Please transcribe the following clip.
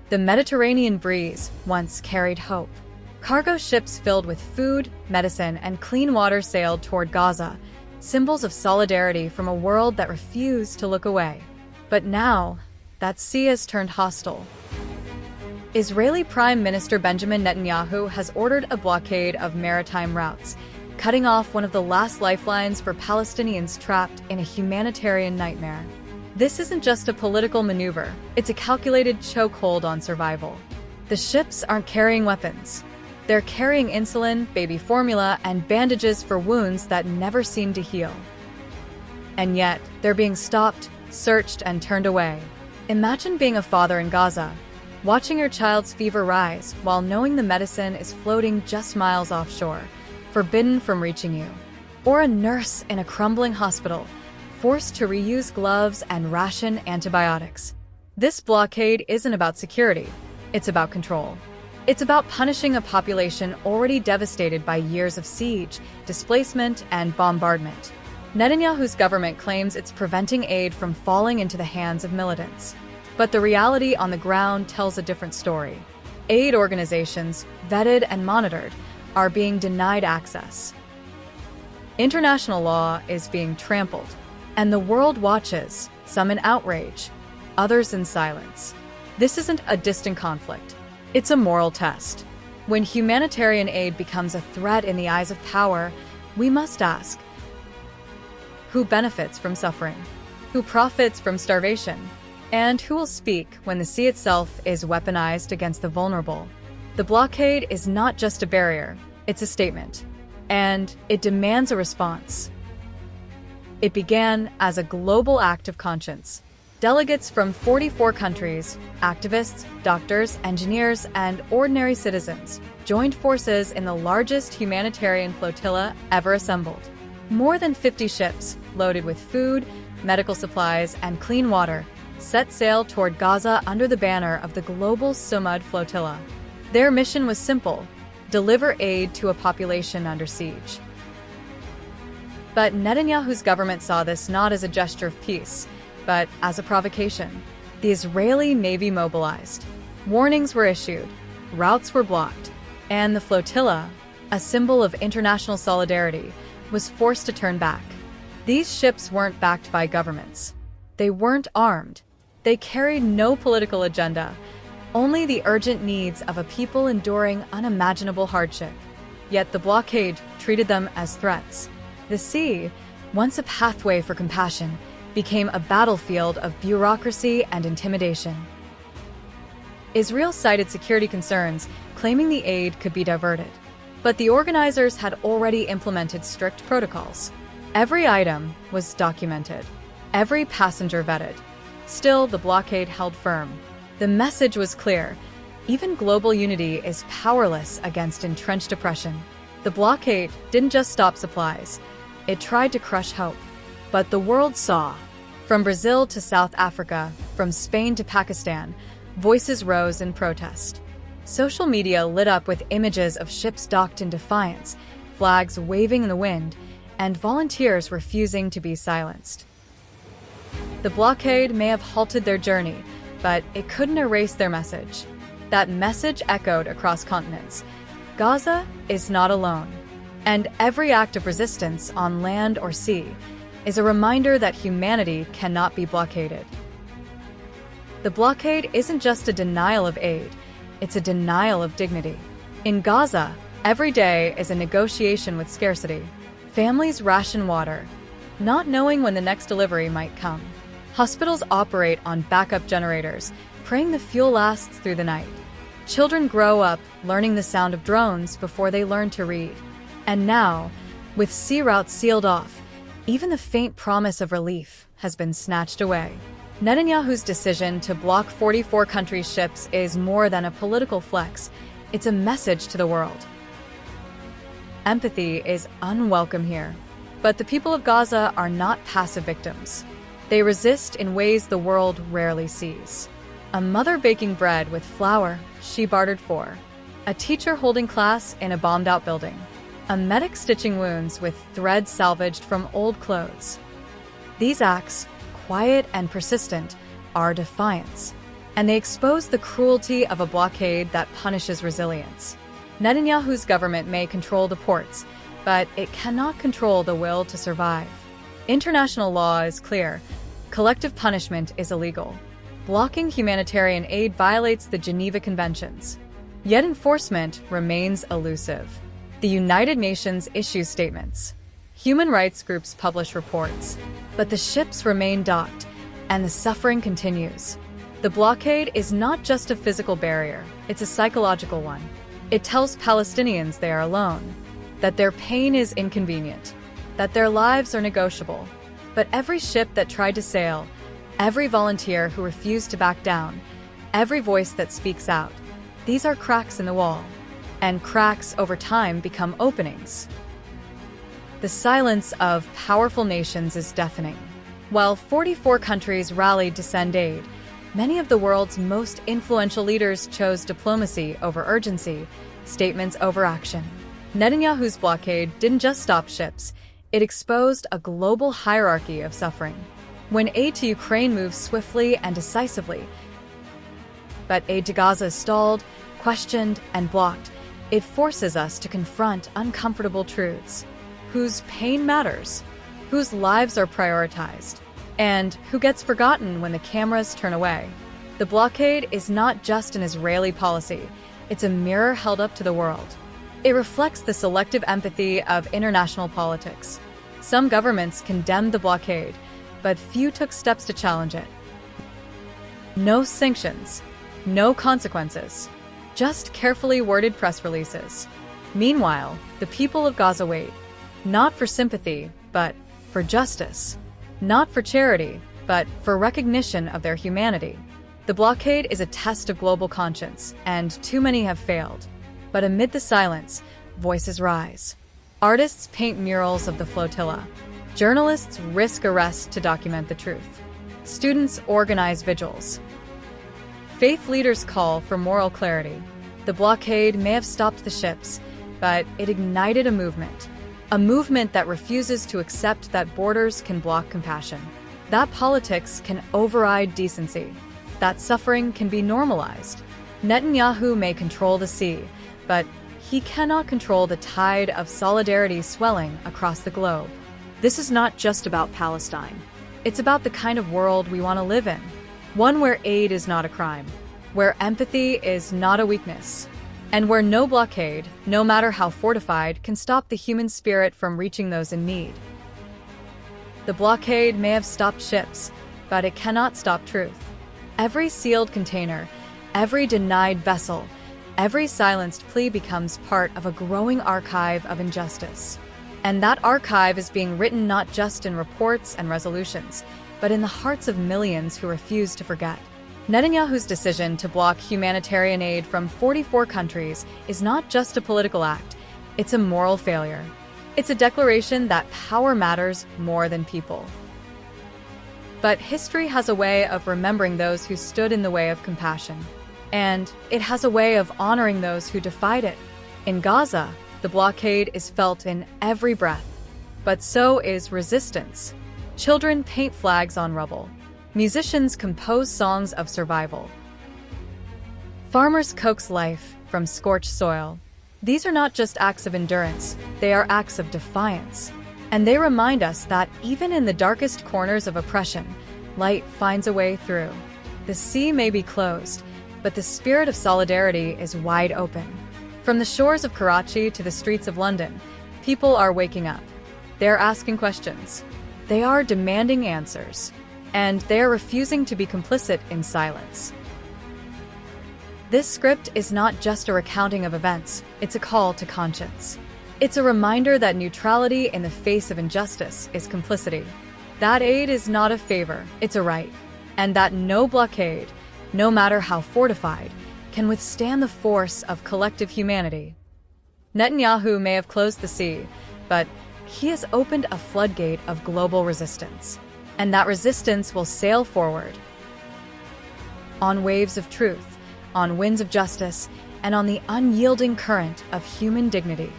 The Mediterranean breeze once carried hope. Cargo ships filled with food, medicine, and clean water sailed toward Gaza, symbols of solidarity from a world that refused to look away. But now, that sea has turned hostile. Israeli Prime Minister Benjamin Netanyahu has ordered a blockade of maritime routes, cutting off one of the last lifelines for Palestinians trapped in a humanitarian nightmare. This isn't just a political maneuver, it's a calculated chokehold on survival. The ships aren't carrying weapons. They're carrying insulin, baby formula, and bandages for wounds that never seem to heal. And yet, they're being stopped, searched, and turned away. Imagine being a father in Gaza, watching your child's fever rise while knowing the medicine is floating just miles offshore, forbidden from reaching you. Or a nurse in a crumbling hospital, forced to reuse gloves and ration antibiotics. This blockade isn't about security, it's about control. It's about punishing a population already devastated by years of siege, displacement, and bombardment. Netanyahu's government claims it's preventing aid from falling into the hands of militants. But the reality on the ground tells a different story. Aid organizations, vetted and monitored, are being denied access. International law is being trampled, and the world watches, some in outrage, others in silence. This isn't a distant conflict. It's a moral test. When humanitarian aid becomes a threat in the eyes of power, we must ask, who benefits from suffering? Who profits from starvation? And who will speak when the sea itself is weaponized against the vulnerable? The blockade is not just a barrier, it's a statement. And it demands a response. It began as a global act of conscience. Delegates from 44 countries, activists, doctors, engineers, and ordinary citizens joined forces in the largest humanitarian flotilla ever assembled. More than 50 ships, loaded with food, medical supplies, and clean water, set sail toward Gaza under the banner of the global Sumud Flotilla. Their mission was simple: deliver aid to a population under siege. But Netanyahu's government saw this not as a gesture of peace, but as a provocation. The Israeli Navy mobilized. Warnings were issued, routes were blocked, and the flotilla, a symbol of international solidarity, was forced to turn back. These ships weren't backed by governments. They weren't armed. They carried no political agenda, only the urgent needs of a people enduring unimaginable hardship. Yet the blockade treated them as threats. The sea, once a pathway for compassion, became a battlefield of bureaucracy and intimidation. Israel cited security concerns, claiming the aid could be diverted. But the organizers had already implemented strict protocols. Every item was documented, every passenger vetted. Still, the blockade held firm. The message was clear: even global unity is powerless against entrenched oppression. The blockade didn't just stop supplies, it tried to crush hope. But the world saw. From Brazil to South Africa, from Spain to Pakistan, voices rose in protest. Social media lit up with images of ships docked in defiance, flags waving in the wind, and volunteers refusing to be silenced. The blockade may have halted their journey, but it couldn't erase their message. That message echoed across continents. Gaza is not alone, and every act of resistance on land or sea is a reminder that humanity cannot be blockaded. The blockade isn't just a denial of aid, it's a denial of dignity. In Gaza, every day is a negotiation with scarcity. Families ration water, not knowing when the next delivery might come. Hospitals operate on backup generators, praying the fuel lasts through the night. Children grow up learning the sound of drones before they learn to read. And now, with sea routes sealed off, even the faint promise of relief has been snatched away. Netanyahu's decision to block 44 countries' ships is more than a political flex. It's a message to the world. Empathy is unwelcome here. But the people of Gaza are not passive victims. They resist in ways the world rarely sees. A mother baking bread with flour she bartered for. A teacher holding class in a bombed-out building. A medic stitching wounds with thread salvaged from old clothes. These acts, quiet and persistent, our defiance. And they expose the cruelty of a blockade that punishes resilience. Netanyahu's government may control the ports, but it cannot control the will to survive. International law is clear. Collective punishment is illegal. Blocking humanitarian aid violates the Geneva Conventions. Yet enforcement remains elusive. The United Nations issues statements. Human rights groups publish reports. But the ships remain docked, and the suffering continues. The blockade is not just a physical barrier, it's a psychological one. It tells Palestinians they are alone, that their pain is inconvenient, that their lives are negotiable. But every ship that tried to sail, every volunteer who refused to back down, every voice that speaks out, these are cracks in the wall. And cracks over time become openings. The silence of powerful nations is deafening. While 44 countries rallied to send aid, many of the world's most influential leaders chose diplomacy over urgency, statements over action. Netanyahu's blockade didn't just stop ships, it exposed a global hierarchy of suffering. When aid to Ukraine moves swiftly and decisively, but aid to Gaza is stalled, questioned, and blocked, it forces us to confront uncomfortable truths. Whose pain matters, whose lives are prioritized, and who gets forgotten when the cameras turn away. The blockade is not just an Israeli policy, it's a mirror held up to the world. It reflects the selective empathy of international politics. Some governments condemned the blockade, but few took steps to challenge it. No sanctions, no consequences, just carefully worded press releases. Meanwhile, the people of Gaza wait, not for sympathy, but for justice. Not for charity, but for recognition of their humanity. The blockade is a test of global conscience, and too many have failed. But amid the silence, voices rise. Artists paint murals of the flotilla. Journalists risk arrest to document the truth. Students organize vigils. Faith leaders call for moral clarity. The blockade may have stopped the ships, but it ignited a movement. A movement that refuses to accept that borders can block compassion. That politics can override decency. That suffering can be normalized. Netanyahu may control the sea, but he cannot control the tide of solidarity swelling across the globe. This is not just about Palestine. It's about the kind of world we want to live in. One where aid is not a crime, where empathy is not a weakness, and where no blockade, no matter how fortified, can stop the human spirit from reaching those in need. The blockade may have stopped ships, but it cannot stop truth. Every sealed container, every denied vessel, every silenced plea becomes part of a growing archive of injustice. And that archive is being written not just in reports and resolutions, but in the hearts of millions who refuse to forget. Netanyahu's decision to block humanitarian aid from 44 countries is not just a political act, it's a moral failure. It's a declaration that power matters more than people. But history has a way of remembering those who stood in the way of compassion. And it has a way of honoring those who defied it. In Gaza, the blockade is felt in every breath. But so is resistance. Children paint flags on rubble. Musicians compose songs of survival. Farmers coax life from scorched soil. These are not just acts of endurance, they are acts of defiance. And they remind us that even in the darkest corners of oppression, light finds a way through. The sea may be closed, but the spirit of solidarity is wide open. From the shores of Karachi to the streets of London, people are waking up. They're asking questions. They are demanding answers. And they are refusing to be complicit in silence. This script is not just a recounting of events, it's a call to conscience. It's a reminder that neutrality in the face of injustice is complicity. That aid is not a favor, it's a right. And that no blockade, no matter how fortified, can withstand the force of collective humanity. Netanyahu may have closed the sea, but he has opened a floodgate of global resistance. And that resistance will sail forward. On waves of truth, on winds of justice, and on the unyielding current of human dignity.